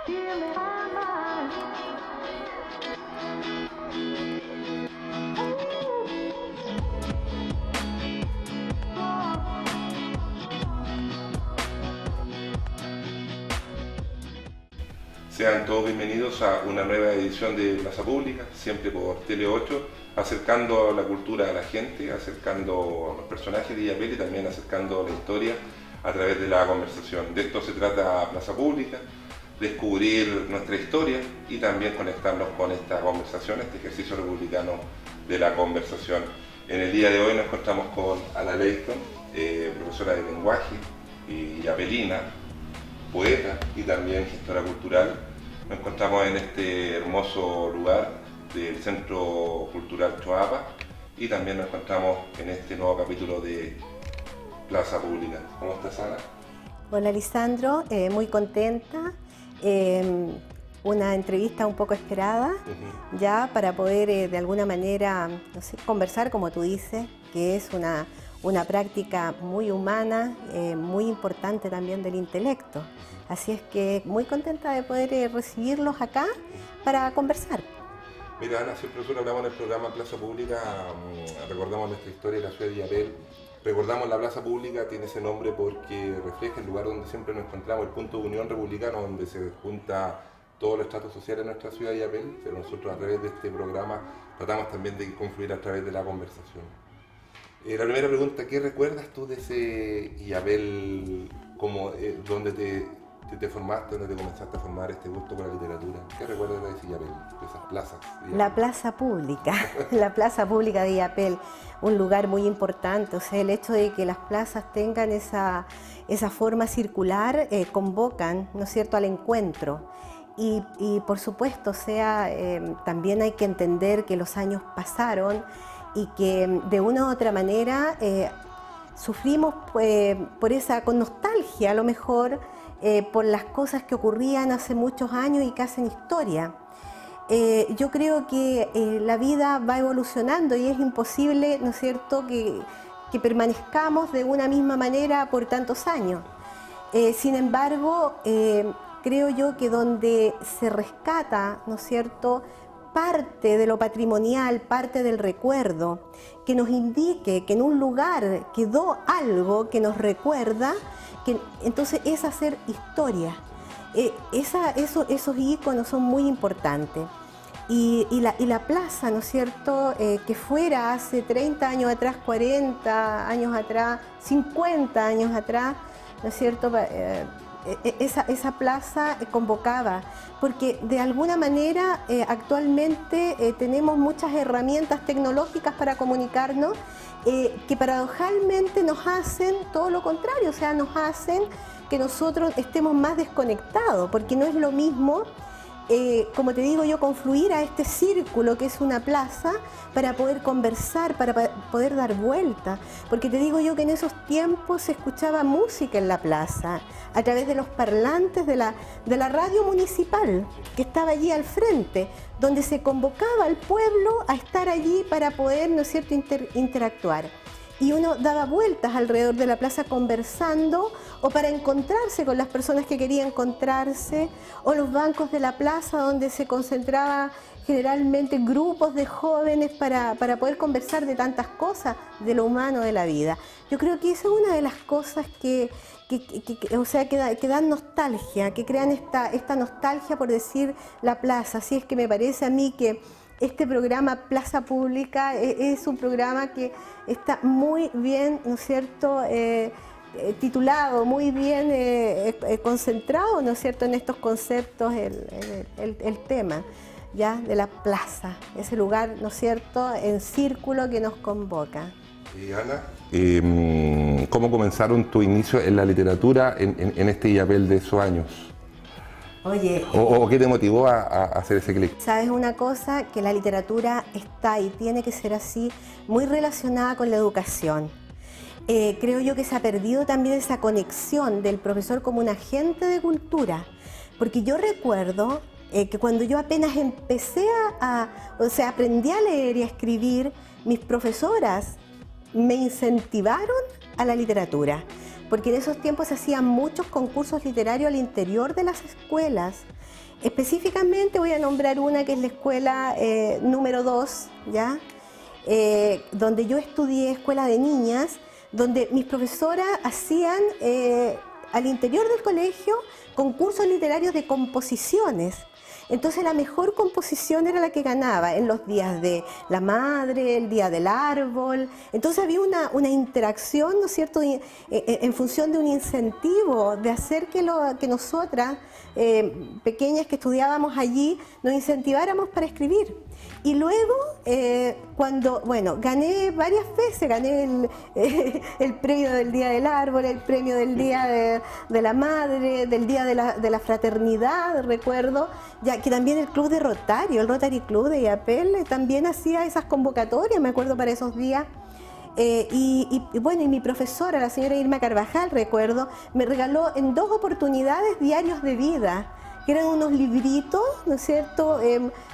Sean todos bienvenidos a una nueva edición de Plaza Pública, siempre por Tele 8, acercando la cultura a la gente, acercando a los personajes de Illapel y también acercando la historia a través de la conversación. De esto se trata Plaza Pública, descubrir nuestra historia y también conectarnos con esta conversación, este ejercicio republicano de la conversación. En el día de hoy nos encontramos con Ana Leighton, profesora de lenguaje y illapelina, poeta y también gestora cultural. Nos encontramos en este hermoso lugar del Centro Cultural Choapa y también nos encontramos en este nuevo capítulo de Plaza Pública. ¿Cómo estás, Ana? Hola, Lisandro, muy contenta. Una entrevista un poco esperada, ya para poder de alguna manera, no sé, conversar, como tú dices, que es una práctica muy humana, muy importante también del intelecto. Así es que muy contenta de poder recibirlos acá para conversar. Mira, Ana, siempre nosotros hablamos en el programa Plaza Pública, recordamos nuestra historia de la ciudad de Illapel. Recordamos la Plaza Pública, tiene ese nombre porque refleja el lugar donde siempre nos encontramos, el punto de unión republicano, donde se junta todos los estratos sociales de nuestra ciudad de Illapel, pero nosotros a través de este programa tratamos también de confluir a través de la conversación. La primera pregunta, ¿qué recuerdas tú de ese Illapel, como donde te formaste, donde te comenzaste a formar este gusto por la literatura? ¿Qué recuerdas de ese Illapel, de esas plazas? La Plaza Pública, la Plaza Pública de Illapel, un lugar muy importante. O sea, el hecho de que las plazas tengan esa forma circular convocan, ¿no es cierto?, al encuentro. Y por supuesto, o sea, también hay que entender que los años pasaron y que de una u otra manera sufrimos con nostalgia a lo mejor por las cosas que ocurrían hace muchos años y que hacen historia. Yo creo que la vida va evolucionando y es imposible, ¿no es cierto?, que permanezcamos de una misma manera por tantos años. Sin embargo, creo yo que donde se rescata, ¿no es cierto?, parte de lo patrimonial, parte del recuerdo, que nos indique que en un lugar quedó algo que nos recuerda, entonces es hacer historia. Esos íconos son muy importantes. Y la plaza, ¿no es cierto?, que fuera hace 30 años atrás, 40 años atrás, 50 años atrás, ¿no es cierto?, esa plaza convocaba, porque de alguna manera actualmente tenemos muchas herramientas tecnológicas para comunicarnos que paradojalmente nos hacen todo lo contrario, o sea, nos hacen que nosotros estemos más desconectados, porque no es lo mismo, como te digo yo, confluir a este círculo que es una plaza para poder conversar, para poder dar vuelta, porque te digo yo que en esos tiempos se escuchaba música en la plaza a través de los parlantes de la radio municipal que estaba allí al frente, donde se convocaba al pueblo a estar allí para poder, ¿no es cierto?, interactuar. Y uno daba vueltas alrededor de la plaza conversando o para encontrarse con las personas que querían encontrarse, o los bancos de la plaza donde se concentraba generalmente grupos de jóvenes para poder conversar de tantas cosas, de lo humano de la vida. Yo creo que esa es una de las cosas que dan nostalgia, que crean esta nostalgia por decir la plaza. Así es que me parece a mí que este programa Plaza Pública es un programa que está muy bien, ¿no es cierto?, titulado, muy bien concentrado, ¿no es cierto?, en estos conceptos, el tema, ¿ya?, de la plaza, ese lugar, ¿no es cierto?, en círculo que nos convoca. Y Ana, ¿cómo comenzaron tu inicio en la literatura en este Illapel de esos años? Oye, ¿O qué te motivó a hacer ese clic? ¿Sabes una cosa? Que la literatura está y tiene que ser así, muy relacionada con la educación. Creo yo que se ha perdido también esa conexión del profesor como un agente de cultura, porque yo recuerdo que cuando yo apenas empecé aprendí a leer y a escribir, mis profesoras me incentivaron a la literatura, porque en esos tiempos se hacían muchos concursos literarios al interior de las escuelas, Específicamente voy a nombrar una que es la escuela número 2, ¿ya? Donde yo estudié, escuela de niñas, donde mis profesoras hacían al interior del colegio concursos literarios de composiciones. Entonces la mejor composición era la que ganaba en los días de la madre, el día del árbol. Entonces había una interacción, ¿no es cierto?, en función de un incentivo, de hacer que nosotras, pequeñas que estudiábamos allí, nos incentiváramos para escribir. Y luego, cuando, bueno, gané varias veces, gané el premio del Día del Árbol, el premio del Día de la Madre, del Día de la Fraternidad, recuerdo, ya que también el Club de Rotario, el Rotary Club de IAPEL, también hacía esas convocatorias, me acuerdo, para esos días. Bueno, y mi profesora, la señora Irma Carvajal, recuerdo, me regaló en 2 oportunidades diarios de vida, que eran unos libritos, ¿no es cierto?,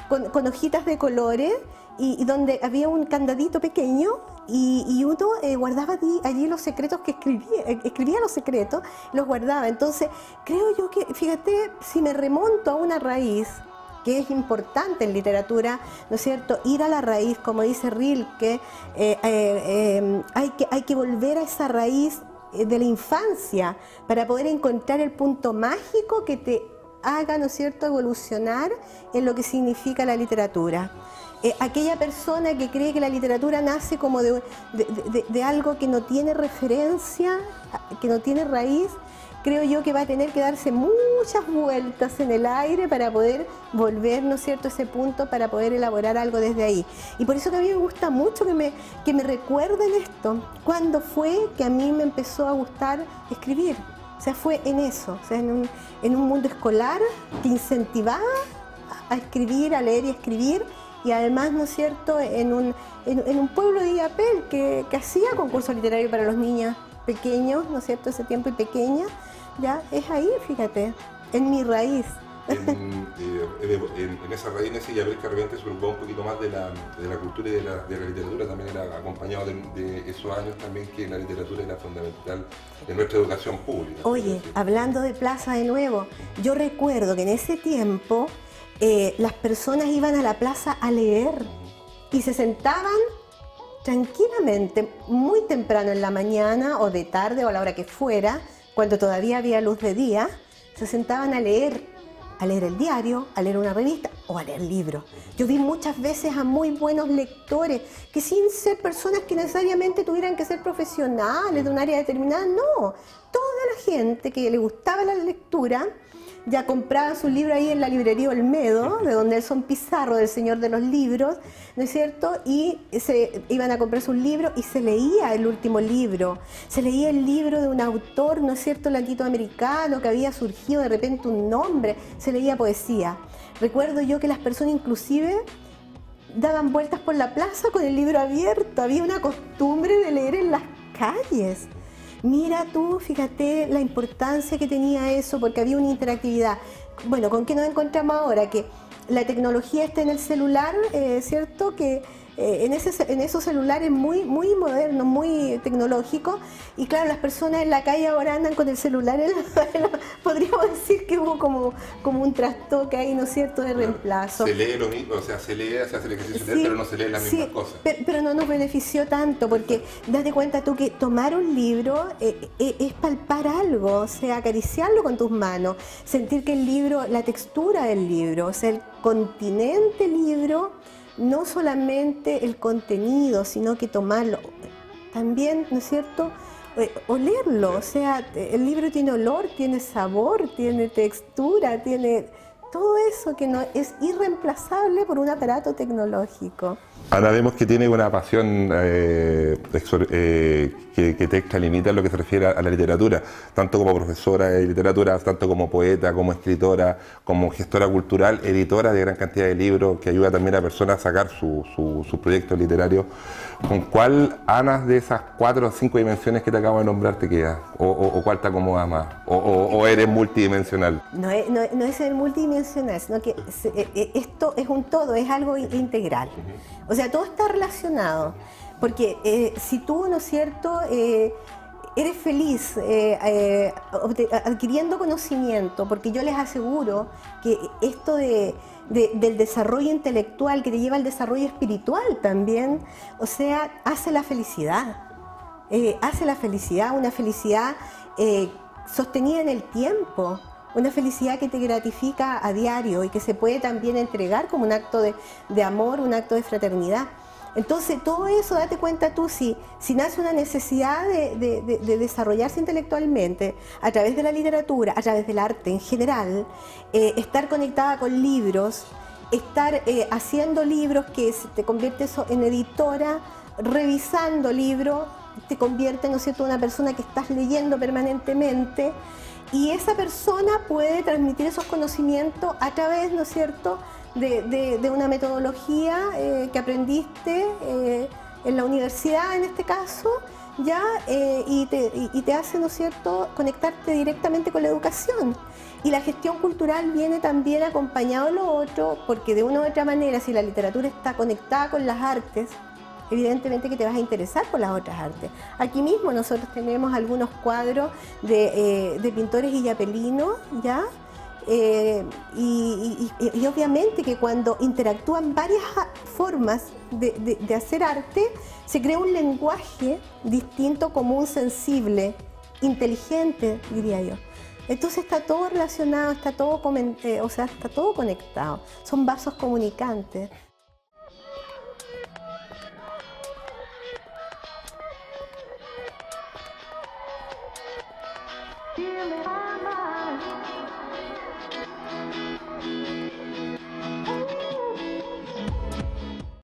con hojitas de colores, y donde había un candadito pequeño, y uno guardaba allí los secretos que escribía los secretos, los guardaba. Entonces, creo yo que, fíjate, si me remonto a una raíz, que es importante en literatura, ¿no es cierto?, ir a la raíz, como dice Rilke, hay que volver a esa raíz de la infancia para poder encontrar el punto mágico que te haga, ¿no es cierto?, evolucionar en lo que significa la literatura. Aquella persona que cree que la literatura nace como de algo que no tiene referencia, que no tiene raíz, creo yo que va a tener que darse muchas vueltas en el aire para poder volver, ¿no es cierto?, a ese punto, para poder elaborar algo desde ahí. Y por eso que a mí me gusta mucho que me recuerden esto. ¿Cuándo fue que a mí me empezó a gustar escribir? O sea, fue en eso, o sea, en un mundo escolar que incentivaba a escribir, a leer y a escribir, y además, ¿no es cierto?, en un pueblo de IAPEL que hacía concursos literarios para los niños pequeños, ¿no es cierto?, ese tiempo y pequeña, ya es ahí, fíjate, en mi raíz. En esa raíz, en ese IAPEL, que realmente se preocupaba un poquito más de la cultura y de la literatura, también era acompañado de esos años también que la literatura era fundamental en nuestra educación pública. Oye, hablando de plaza de nuevo, yo recuerdo que en ese tiempo las personas iban a la plaza a leer y se sentaban tranquilamente, muy temprano en la mañana o de tarde o a la hora que fuera, cuando todavía había luz de día, se sentaban a leer el diario, a leer una revista o a leer libros. Yo vi muchas veces a muy buenos lectores que, sin ser personas que necesariamente tuvieran que ser profesionales de un área determinada, no, toda la gente que le gustaba la lectura ya compraba su libro ahí en la librería Olmedo, de don Nelson Pizarro, del Señor de los Libros, ¿no es cierto? Y se iban a comprar sus libros y se leía el último libro, se leía el libro de un autor, ¿no es cierto?, latinoamericano, que había surgido de repente un nombre, se leía poesía. Recuerdo yo que las personas inclusive daban vueltas por la plaza con el libro abierto, había una costumbre de leer en las calles. Mira tú, fíjate la importancia que tenía eso, porque había una interactividad. Bueno, ¿con qué nos encontramos ahora? Que la tecnología está en el celular, ¿cierto? Que en esos celulares muy modernos, muy tecnológicos, y claro, las personas en la calle ahora andan con el celular en podríamos decir que hubo como un trastoque ahí, ¿no es cierto?, de reemplazo. Se lee lo mismo, o sea, se hace el ejercicio de leer, pero no se lee las mismas cosas. Pero no nos benefició tanto, porque date cuenta tú que tomar un libro es palpar algo, o sea, acariciarlo con tus manos, sentir que el libro, la textura del libro, o sea, el continente libro, no solamente el contenido, sino que tomarlo, también, ¿no es cierto?, olerlo, o sea, el libro tiene olor, tiene sabor, tiene textura, tiene todo eso que no es irreemplazable por un aparato tecnológico. Ana, vemos que tiene una pasión que te extralimita en lo que se refiere a la literatura, tanto como profesora de literatura, tanto como poeta, como escritora, como gestora cultural, editora de gran cantidad de libros, que ayuda también a personas a sacar sus proyectos literarios. ¿Con cuál, Ana, de esas 4 o 5 dimensiones que te acabo de nombrar te quedas? ¿O cuál te acomoda más? ¿O eres multidimensional? No es ser multidimensional, sino que esto es un todo, es algo integral. O sea, todo está relacionado, porque si tú, ¿no es cierto?, eres feliz adquiriendo conocimiento, porque yo les aseguro que esto del desarrollo intelectual que te lleva al desarrollo espiritual también, o sea, hace la felicidad, una felicidad sostenida en el tiempo, una felicidad que te gratifica a diario y que se puede también entregar como un acto de amor, un acto de fraternidad. Entonces, todo eso, date cuenta tú, si nace una necesidad de desarrollarse intelectualmente a través de la literatura, a través del arte en general, estar conectada con libros, estar haciendo libros que te conviertes en editora, revisando libros, te convierte, ¿no es cierto?, en una persona que estás leyendo permanentemente, y esa persona puede transmitir esos conocimientos a través, ¿no es cierto?, de una metodología que aprendiste en la universidad, en este caso, ¿ya? Y te hace, ¿no es cierto?, conectarte directamente con la educación. Y la gestión cultural viene también acompañado de lo otro, porque de una u otra manera, si la literatura está conectada con las artes, evidentemente que te vas a interesar por las otras artes. Aquí mismo nosotros tenemos algunos cuadros de pintores illapelinos, ¿ya? Y obviamente que cuando interactúan varias formas de hacer arte, se crea un lenguaje distinto, común, sensible, inteligente, diría yo. Entonces está todo relacionado, está todo conectado, son vasos comunicantes. Feel it.